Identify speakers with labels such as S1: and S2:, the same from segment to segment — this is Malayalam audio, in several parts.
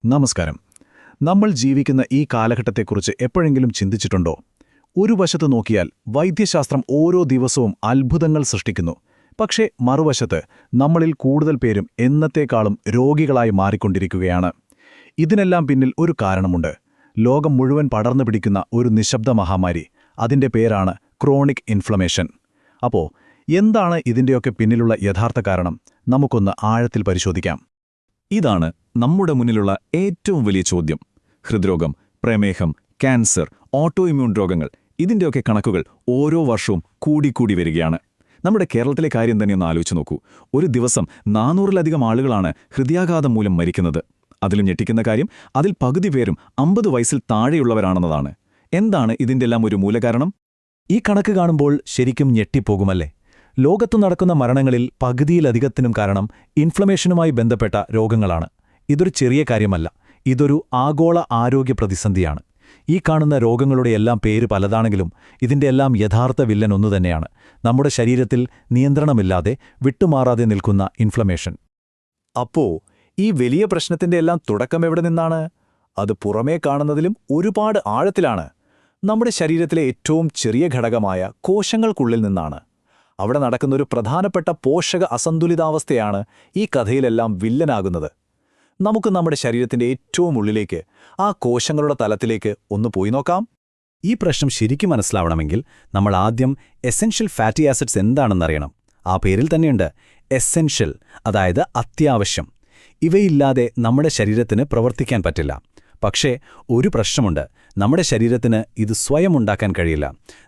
S1: നമസ്കാരം. നമ്മൾ ജീവിക്കുന്ന ഈ കാലഘട്ടത്തെക്കുറിച്ച് എപ്പോഴെങ്കിലും ചിന്തിച്ചിട്ടുണ്ടോ? ഒരു വശത്ത് നോക്കിയാൽ വൈദ്യശാസ്ത്രം ഓരോ ദിവസവും അത്ഭുതങ്ങൾ സൃഷ്ടിക്കുന്നു. പക്ഷേ മറുവശത്ത് നമ്മളിൽ കൂടുതൽ പേരും എന്നത്തേക്കാളും രോഗികളായി മാറിക്കൊണ്ടിരിക്കുകയാണ്. ഇതിനെല്ലാം പിന്നിൽ ഒരു കാരണമുണ്ട്. ലോകം മുഴുവൻ പടർന്നു പിടിക്കുന്ന ഒരു നിശബ്ദ മഹാമാരി. അതിന്റെ പേരാണ് ക്രോണിക് ഇൻഫ്ലമേഷൻ. അപ്പോൾ എന്താണ് ഇതിന്റെയൊക്കെ പിന്നിലുള്ള യഥാർത്ഥ കാരണം? നമുക്കൊന്ന് ആഴത്തിൽ പരിശോധിക്കാം.
S2: ഇതാണ് നമ്മുടെ മുന്നിലുള്ള ഏറ്റവും വലിയ ചോദ്യം. ഹൃദ്രോഗം, പ്രമേഹം, ക്യാൻസർ, ഓട്ടോ ഇമ്മ്യൂൺ രോഗങ്ങൾ, ഇതിൻ്റെയൊക്കെ കണക്കുകൾ ഓരോ വർഷവും കൂടിക്കൂടി വരികയാണ്. നമ്മുടെ കേരളത്തിലെ കാര്യം തന്നെ ഒന്ന് ആലോചിച്ച് നോക്കൂ. ഒരു ദിവസം 400-ലധികം ആളുകളാണ് ഹൃദയാഘാതം മൂലം മരിക്കുന്നത്. അതിലും ഞെട്ടിക്കുന്ന കാര്യം, അതിൽ പകുതി പേരും 50 വയസ്സിൽ താഴെയുള്ളവരാണെന്നതാണ്. എന്താണ് ഇതിൻ്റെല്ലാം ഒരു മൂലകാരണം?
S3: ഈ കണക്ക് കാണുമ്പോൾ ശരിക്കും ഞെട്ടിപ്പോകുമല്ലേ? ലോകത്തു നടക്കുന്ന മരണങ്ങളിൽ പകുതിയിലധികത്തിനും കാരണം ഇൻഫ്ലമേഷനുമായി ബന്ധപ്പെട്ട രോഗങ്ങളാണ്. ഇതൊരു ചെറിയ കാര്യമല്ല. ഇതൊരു ആഗോള ആരോഗ്യ പ്രതിസന്ധിയാണ്. ഈ കാണുന്ന രോഗങ്ങളുടെയെല്ലാം പേര് പലതാണെങ്കിലും ഇതിൻ്റെയെല്ലാം യഥാർത്ഥ വില്ലൻ ഒന്നുതന്നെയാണ്: നമ്മുടെ ശരീരത്തിൽ നിയന്ത്രണമില്ലാതെ വിട്ടുമാറാതെ നിൽക്കുന്ന ഇൻഫ്ലമേഷൻ.
S1: അപ്പോ ഈ വലിയ പ്രശ്നത്തിൻ്റെയെല്ലാം തുടക്കം എവിടെ നിന്നാണ്? അത് പുറമേ കാണുന്നതിലും ഒരുപാട് ആഴത്തിലാണ്. നമ്മുടെ ശരീരത്തിലെ ഏറ്റവും ചെറിയ ഘടകമായ കോശങ്ങൾക്കുള്ളിൽ നിന്നാണ്. അവിടെ നടക്കുന്നൊരു പ്രധാനപ്പെട്ട പോഷക അസന്തുലിതാവസ്ഥയാണ് ഈ കഥയിലെല്ലാം വില്ലനാകുന്നത്. നമുക്ക് നമ്മുടെ ശരീരത്തിന്റെ ഏറ്റവും ഉള്ളിലേക്ക്, ആ കോശങ്ങളുടെ തലത്തിലേക്ക് ഒന്ന് പോയി നോക്കാം.
S3: ഈ പ്രശ്നം ശരിക്കും മനസ്സിലാവണമെങ്കിൽ നമ്മൾ ആദ്യം എസെൻഷ്യൽ ഫാറ്റി ആസിഡ്സ് എന്താണെന്നറിയണം. ആ പേരിൽ തന്നെയുണ്ട് എസെൻഷ്യൽ, അതായത് അത്യാവശ്യം. ഇവയില്ലാതെ നമ്മുടെ ശരീരത്തിന് പ്രവർത്തിക്കാൻ പറ്റില്ല. പക്ഷേ ഒരു പ്രശ്നമുണ്ട്: നമ്മുടെ ശരീരത്തിന് ഇത് സ്വയം ഉണ്ടാക്കാൻ കഴിയില്ല.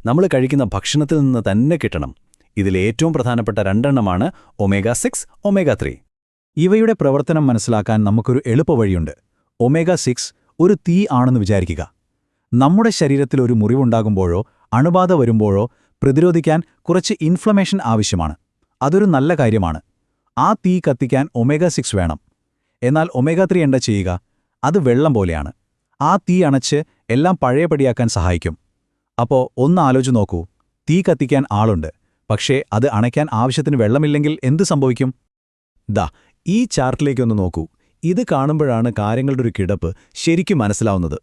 S3: നമ്മൾ കഴിക്കുന്ന ഭക്ഷണത്തിൽ നിന്ന് തന്നെ കിട്ടണം. ഇതിലേറ്റവും പ്രധാനപ്പെട്ട രണ്ടെണ്ണമാണ് ഒമേഗ-6, ഒമേഗ-3.
S1: ഇവയുടെ പ്രവർത്തനം മനസ്സിലാക്കാൻ നമുക്കൊരു എളുപ്പവഴിയുണ്ട്. ഒമേഗ-6 ഒരു തീ ആണെന്ന് വിചാരിക്കുക. നമ്മുടെ ശരീരത്തിൽ ഒരു മുറിവുണ്ടാകുമ്പോഴോ അണുബാധ വരുമ്പോഴോ പ്രതിരോധിക്കാൻ കുറച്ച് ഇൻഫ്ലമേഷൻ ആവശ്യമാണ്. അതൊരു നല്ല കാര്യമാണ്. ആ തീ കത്തിക്കാൻ ഒമേഗ-6 വേണം. എന്നാൽ ഒമേഗ-3 എന്താ ചെയ്യുക? അത് വെള്ളം പോലെയാണ്. ആ തീ അണച്ച് എല്ലാം പഴയപടിയാക്കാൻ സഹായിക്കും. അപ്പോൾ ഒന്ന് ആലോചിച്ച് നോക്കൂ. തീ കത്തിക്കാൻ ആളുണ്ട്, പക്ഷേ അത് അണയ്ക്കാൻ ആവശ്യത്തിന് വെള്ളമില്ലെങ്കിൽ എന്ത് സംഭവിക്കും? ദാ ഈ ചാർട്ടിലേക്കൊന്ന് നോക്കൂ. ഇത് കാണുമ്പോഴാണ് കാര്യങ്ങളുടെ ഒരു കിടപ്പ് ശരിക്കും മനസ്സിലാവുന്നത്.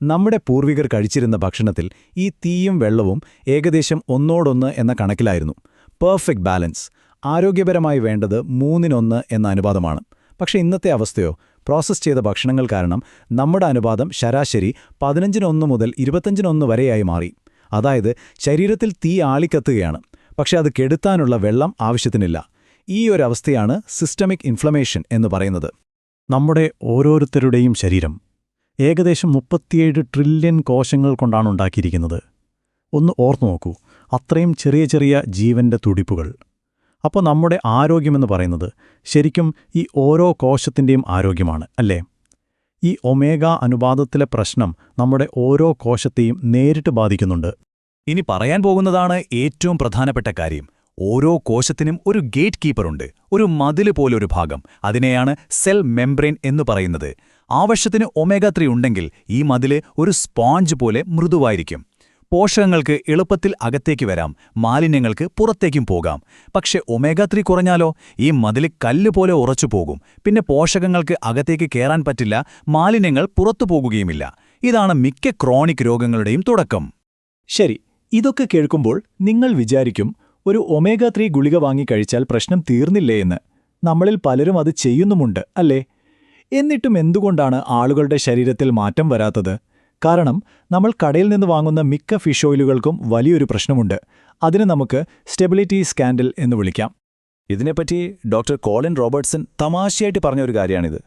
S1: നമ്മുടെ പൂർവികർ കഴിച്ചിരുന്ന ഭക്ഷണത്തിൽ ഈ തീയും വെള്ളവും ഏകദേശം 1:1 എന്ന കണക്കിലായിരുന്നു. Perfect balance. ആരോഗ്യപരമായി വേണ്ടത് 3:1 എന്ന അനുപാതമാണ്. പക്ഷേ ഇന്നത്തെ അവസ്ഥയോ? പ്രോസസ് ചെയ്ത ഭക്ഷണങ്ങൾ കാരണം നമ്മുടെ അനുപാതം ശരാശരി 15:1 മുതൽ 25:1 വരെയായി മാറി. അതായത് ശരീരത്തിൽ തീ ആളിക്കത്തുകയാണ്, പക്ഷെ അത് കെടുത്താനുള്ള വെള്ളം ആവശ്യത്തിനില്ല. ഈ ഒരവസ്ഥയാണ് സിസ്റ്റമിക് ഇൻഫ്ലമേഷൻ എന്ന് പറയുന്നത്.
S4: നമ്മുടെ ഓരോരുത്തരുടെയും ശരീരം ഏകദേശം 37 ട്രില്യൺ കോശങ്ങൾ കൊണ്ടാണ് ഉണ്ടാക്കിയിരിക്കുന്നത്. ഒന്ന് ഓർത്തു നോക്കൂ, അത്രയും ചെറിയ ചെറിയ ജീവന്റെ തുടിപ്പുകൾ. അപ്പോൾ നമ്മുടെ ആരോഗ്യമെന്ന് പറയുന്നത് ശരിക്കും ഈ ഓരോ കോശത്തിൻ്റെയും ആരോഗ്യമാണ്, അല്ലേ? ഈ ഒമേഗ അനുപാതത്തിലെ പ്രശ്നം നമ്മുടെ ഓരോ കോശത്തെയും നേരിട്ട് ബാധിക്കുന്നുണ്ട്.
S3: ഇനി പറയാൻ പോകുന്നതാണ് ഏറ്റവും പ്രധാനപ്പെട്ട കാര്യം. ഓരോ കോശത്തിനും ഒരു ഗേറ്റ് കീപ്പറുണ്ട്, ഒരു മതില് പോലൊരു ഭാഗം. അതിനെയാണ് സെൽ മെംബ്രെയിൻ എന്ന് പറയുന്നത്. ആവശ്യത്തിന് ഒമേഗ-3 ഉണ്ടെങ്കിൽ ഈ മതില് ഒരു സ്പോഞ്ച് പോലെ മൃദുവായിരിക്കും. പോഷകങ്ങൾക്ക് എളുപ്പത്തിൽ അകത്തേക്ക് വരാം, മാലിന്യങ്ങൾക്ക് പുറത്തേക്കും പോകാം. പക്ഷെ ഒമേഗ-3 കുറഞ്ഞാലോ? ഈ മതില് കല്ലുപോലെ ഉറച്ചു പോകും. പിന്നെ പോഷകങ്ങൾക്ക് അകത്തേക്ക് കയറാൻ പറ്റില്ല, മാലിന്യങ്ങൾ പുറത്തു പോകുകയുമില്ല. ഇതാണ് മിക്ക ക്രോണിക് രോഗങ്ങളുടെയും തുടക്കം.
S4: ശരി, ഇതൊക്കെ കേൾക്കുമ്പോൾ നിങ്ങൾ വിചാരിക്കും, ഒരു ഒമേഗ-3 ഗുളിക വാങ്ങിക്കഴിച്ചാൽ പ്രശ്നം തീർന്നില്ലേ എന്ന്. നമ്മളിൽ പലരും അത് ചെയ്യുന്നുമുണ്ട്, അല്ലേ? എന്നിട്ടും എന്തുകൊണ്ടാണ് ആളുകളുടെ ശരീരത്തിൽ മാറ്റം വരാത്തത്? കാരണം നമ്മൾ കടയിൽ നിന്ന് വാങ്ങുന്ന മിക്ക ഫിഷ് ഓയിലുകൾക്കും വലിയൊരു പ്രശ്നമുണ്ട്. അതിന് നമുക്ക് സ്റ്റെബിലിറ്റി സ്കാൻഡൽ എന്ന് വിളിക്കാം.
S3: ഇതിനെപ്പറ്റി ഡോക്ടർ കോളിൻ റോബർട്ട്സൺ തമാശയായിട്ട് പറഞ്ഞൊരു കാര്യമാണിത്.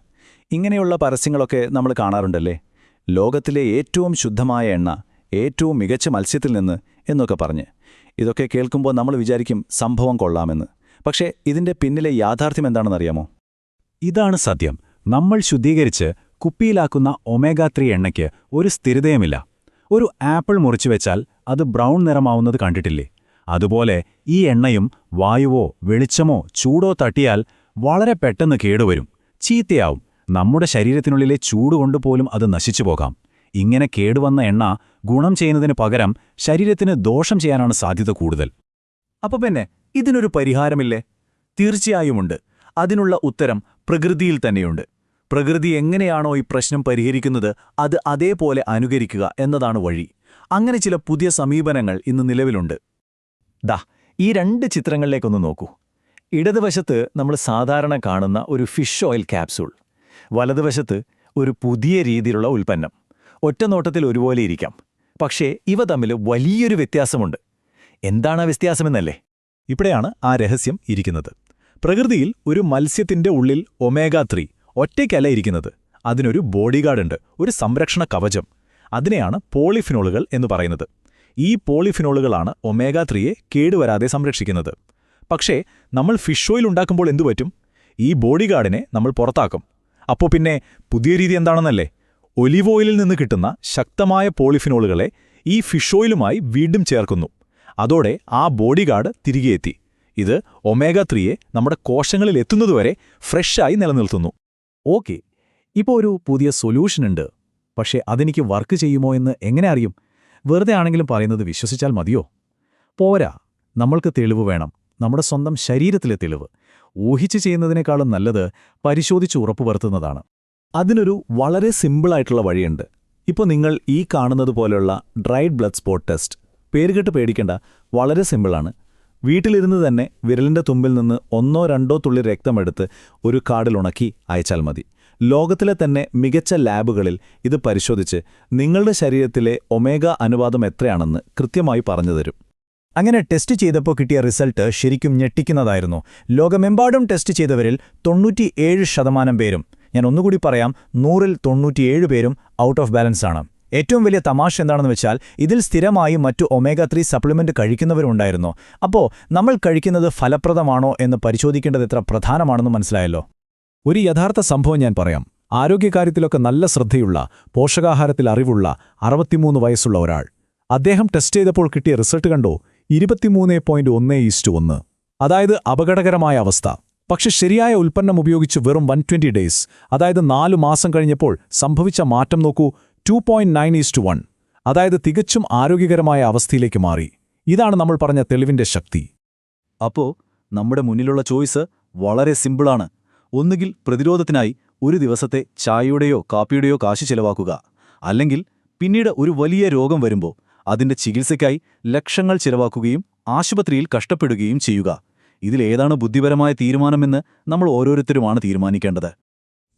S3: ഇങ്ങനെയുള്ള പരസ്യങ്ങളൊക്കെ നമ്മൾ കാണാറുണ്ടല്ലേ? ലോകത്തിലെ ഏറ്റവും ശുദ്ധമായ എണ്ണ, ഏറ്റവും മികച്ച മത്സ്യത്തിൽ നിന്ന് എന്നൊക്കെ പറഞ്ഞ്. ഇതൊക്കെ കേൾക്കുമ്പോൾ നമ്മൾ വിചാരിക്കും സംഭവം കൊള്ളാമെന്ന്. പക്ഷേ ഇതിൻ്റെ പിന്നിലെ യാഥാർത്ഥ്യം എന്താണെന്നറിയാമോ?
S4: ഇതാണ് സത്യം. നമ്മൾ ശുദ്ധീകരിച്ച് കുപ്പിയിലാക്കുന്ന ഒമേഗ-3 എണ്ണയ്ക്ക് ഒരു സ്ഥിരതയുമില്ല. ഒരു ആപ്പിൾ മുറിച്ചു വെച്ചാൽ അത് ബ്രൗൺ നിറമാവുന്നത് കണ്ടിട്ടില്ലേ? അതുപോലെ ഈ എണ്ണയും വായുവോ വെളിച്ചമോ ചൂടോ തട്ടിയാൽ വളരെ പെട്ടെന്ന് കേടുവരും, ചീത്തയാവും. നമ്മുടെ ശരീരത്തിനുള്ളിലെ ചൂടുകൊണ്ടുപോലും അത് നശിച്ചുപോകാം. ഇങ്ങനെ കേടുവന്ന എണ്ണ ഗുണം ചെയ്യുന്നതിന് പകരം ശരീരത്തിന് ദോഷം ചെയ്യാനാണ് സാധ്യത കൂടുതൽ.
S3: അപ്പൊ പിന്നെ ഇതിനൊരു പരിഹാരമില്ലേ? തീർച്ചയായുമുണ്ട്. അതിനുള്ള ഉത്തരം പ്രകൃതിയിൽ തന്നെയുണ്ട്. പ്രകൃതി എങ്ങനെയാണോ ഈ പ്രശ്നം പരിഹരിക്കുന്നത് അത് അതേപോലെ അനുകരിക്കുക എന്നതാണ് വഴി. അങ്ങനെ ചില പുതിയ സമീപനങ്ങൾ ഇന്ന് നിലവിലുണ്ട്. ദാ ഈ 2 ചിത്രങ്ങളിലേക്കൊന്ന് നോക്കൂ. ഇടതുവശത്ത് നമ്മൾ സാധാരണ കാണുന്ന ഒരു ഫിഷ് ഓയിൽ ക്യാപ്സൂൾ, വലതുവശത്ത് ഒരു പുതിയ രീതിയിലുള്ള ഉൽപ്പന്നം. ഒറ്റനോട്ടത്തിൽ ഒരുപോലെ ഇരിക്കാം, പക്ഷേ ഇവ തമ്മിൽ വലിയൊരു വ്യത്യാസമുണ്ട്. എന്താണ് ആ വ്യത്യാസമെന്നല്ലേ?
S1: ഇവിടെയാണ് ആ രഹസ്യം ഇരിക്കുന്നത്. പ്രകൃതിയിൽ ഒരു മത്സ്യത്തിന്റെ ഉള്ളിൽ ഒമേഗ-3 ഒറ്റയ്ക്കല്ല ഇരിക്കുന്നത്. അതിനൊരു ബോഡിഗാർഡുണ്ട്, ഒരു സംരക്ഷണ കവചം. അതിനെയാണ് പോളിഫിനോളുകൾ എന്ന് പറയുന്നത്. ഈ പോളിഫിനോളുകളാണ് ഒമേഗ-3യെ കേടുവരാതെ സംരക്ഷിക്കുന്നത്. പക്ഷേ നമ്മൾ ഫിഷ് ഓയിൽ ഉണ്ടാക്കുമ്പോൾ എന്തുപറ്റും? ഈ ബോഡിഗാർഡിനെ നമ്മൾ പുറത്താക്കും. അപ്പോൾ പിന്നെ പുതിയ രീതി എന്താണെന്നല്ലേ? ഒലിവ് ഓയിലിൽ നിന്ന് കിട്ടുന്ന ശക്തമായ പോളിഫിനോളുകളെ ഈ ഫിഷ് ഓയിലുമായി വീണ്ടും ചേർക്കുന്നു. അതോടെ ആ ബോഡിഗാർഡ് തിരികെ എത്തി. ഇത് ഒമേഗ-3യെ നമ്മുടെ കോശങ്ങളിൽ എത്തുന്നതുവരെ ഫ്രഷായി നിലനിർത്തുന്നു. ഓക്കെ, ഇപ്പോൾ ഒരു പുതിയ സൊല്യൂഷനുണ്ട്. പക്ഷേ അതെനിക്ക് വർക്ക് ചെയ്യുമോ എന്ന് എങ്ങനെ അറിയും? വെറുതെ ആണെങ്കിലും പറയുന്നത് വിശ്വസിച്ചാൽ മതിയോ? പോരാ, നമ്മൾക്ക് തെളിവ് വേണം. നമ്മുടെ സ്വന്തം ശരീരത്തിലെ തെളിവ്. ഊഹിച്ച് ചെയ്യുന്നതിനേക്കാളും നല്ലത് പരിശോധിച്ച് ഉറപ്പുവരുത്തുന്നതാണ്. അതിനൊരു വളരെ സിമ്പിളായിട്ടുള്ള വഴിയുണ്ട്. ഇപ്പോൾ നിങ്ങൾ ഈ കാണുന്നത് പോലെയുള്ള ഡ്രൈഡ് ബ്ലഡ് സ്പോട്ട് ടെസ്റ്റ്. പേരുകെട്ട് പേടിക്കേണ്ട, വളരെ സിമ്പിളാണ്. വീട്ടിലിരുന്ന് തന്നെ വിരലിന്റെ തുമ്പിൽ നിന്ന് 1-2 തുള്ളി രക്തമെടുത്ത് ഒരു കാർഡിൽ ഉണക്കി അയച്ചാൽ മതി. ലോകത്തിലെ തന്നെ മികച്ച ലാബുകളിൽ ഇത് പരിശോധിച്ച് നിങ്ങളുടെ ശരീരത്തിലെ ഒമേഗ അനുപാതം എത്രയാണെന്ന് കൃത്യമായി പറഞ്ഞുതരും. അങ്ങനെ ടെസ്റ്റ് ചെയ്തപ്പോൾ കിട്ടിയ റിസൾട്ട് ശരിക്കും ഞെട്ടിക്കുന്നതായിരുന്നു. ലോകമെമ്പാടും ടെസ്റ്റ് ചെയ്തവരിൽ 97% പേരും, ഞാൻ ഒന്നുകൂടി പറയാം, 100-ൽ 97 പേരും ഔട്ട് ഓഫ് ബാലൻസ് ആണ്. ഏറ്റവും വലിയ തമാശ എന്താണെന്ന് വെച്ചാൽ ഇതിൽ സ്ഥിരമായി മറ്റു ഒമേഗ-3 സപ്ലിമെന്റ് കഴിക്കുന്നവരുണ്ടായിരുന്നു. അപ്പോൾ നമ്മൾ കഴിക്കുന്നത് ഫലപ്രദമാണോ എന്ന് പരിശോധിക്കേണ്ടത് എത്ര പ്രധാനമാണെന്ന് മനസ്സിലായല്ലോ. ഒരു യഥാർത്ഥ സംഭവം ഞാൻ പറയാം. ആരോഗ്യകാര്യത്തിലൊക്കെ നല്ല ശ്രദ്ധയുള്ള, പോഷകാഹാരത്തിൽ അറിവുള്ള 63 വയസ്സുള്ള ഒരാൾ. അദ്ദേഹം ടെസ്റ്റ് ചെയ്തപ്പോൾ കിട്ടിയ റിസൾട്ട് കണ്ടോ? 23.1:1. അതായത് അപകടകരമായ അവസ്ഥ. പക്ഷെ ശരിയായ ഉൽപ്പന്നം ഉപയോഗിച്ച് വെറും 120 ഡേയ്സ്, അതായത് 4 മാസം കഴിഞ്ഞപ്പോൾ സംഭവിച്ച മാറ്റം നോക്കൂ. 2.9:1. അതായത് തികച്ചും ആരോഗ്യകരമായ അവസ്ഥയിലേക്ക് മാറി. ഇതാണ് നമ്മൾ പറഞ്ഞ തെളിവിന്റെ ശക്തി. അപ്പോൾ നമ്മുടെ മുന്നിലുള്ള ചോയ്സ് വളരെ സിമ്പിളാണ്. ഒന്നുകിൽ പ്രതിരോധത്തിനായി ഒരു ദിവസത്തെ ചായയുടെയോ കാപ്പിയുടെയോ കാശ് ചെലവാക്കുക, അല്ലെങ്കിൽ പിന്നീട് ഒരു വലിയ രോഗം വരുമ്പോൾ അതിന്റെ ചികിത്സയ്ക്കായി ലക്ഷങ്ങൾ ചെലവാക്കുകയും ആശുപത്രിയിൽ കഷ്ടപ്പെടുകയും ചെയ്യുക. ഇതിലേതാണ് ബുദ്ധിപരമായ തീരുമാനമെന്ന് നമ്മൾ ഓരോരുത്തരുമാണ് തീരുമാനിക്കേണ്ടത്.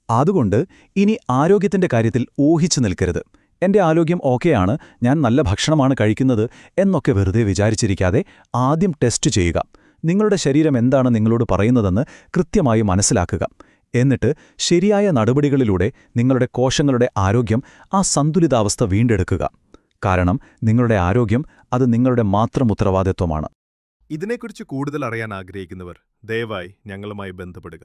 S1: അതുകൊണ്ട് ഇനി ആരോഗ്യത്തിന്റെ കാര്യത്തിൽ ഊഹിച്ചു നിൽക്കരുത്. എന്റെ ആരോഗ്യം ഓക്കെയാണ്, ഞാൻ നല്ല ഭക്ഷണമാണ് കഴിക്കുന്നത് എന്നൊക്കെ വെറുതെ വിചാരിച്ചിരിക്കാതെ ആദ്യം ടെസ്റ്റ് ചെയ്യുക. നിങ്ങളുടെ ശരീരം എന്താണ് നിങ്ങളോട് പറയുന്നതെന്ന് കൃത്യമായി മനസ്സിലാക്കുക. എന്നിട്ട് ശരിയായ നടപടികളിലൂടെ നിങ്ങളുടെ കോശങ്ങളുടെ ആരോഗ്യം, ആ സന്തുലിതാവസ്ഥ വീണ്ടെടുക്കുക. കാരണം നിങ്ങളുടെ ആരോഗ്യം അത് നിങ്ങളുടെ മാത്രം ഉത്തരവാദിത്വമാണ്.
S5: ഇതിനെക്കുറിച്ച് കൂടുതൽ അറിയാൻ ആഗ്രഹിക്കുന്നവർ ദയവായി ഞങ്ങളുമായി ബന്ധപ്പെടുക.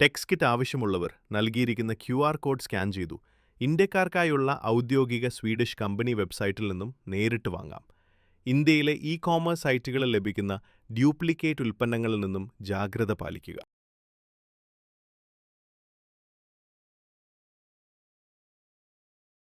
S5: ടെക്സ് കിറ്റ് ആവശ്യമുള്ളവർ നൽകിയിരിക്കുന്ന QR കോഡ് സ്കാൻ ചെയ്തു ഇന്ത്യക്കാർക്കായുള്ള ഔദ്യോഗിക സ്വീഡിഷ് കമ്പനി വെബ്സൈറ്റിൽ നിന്നും നേരിട്ട് വാങ്ങാം. ഇന്ത്യയിലെ ഇ-കോമേഴ്സ് സൈറ്റുകളിൽ ലഭിക്കുന്ന ഡ്യൂപ്ലിക്കേറ്റ് ഉൽപ്പന്നങ്ങളിൽ നിന്നും ജാഗ്രത പാലിക്കുക.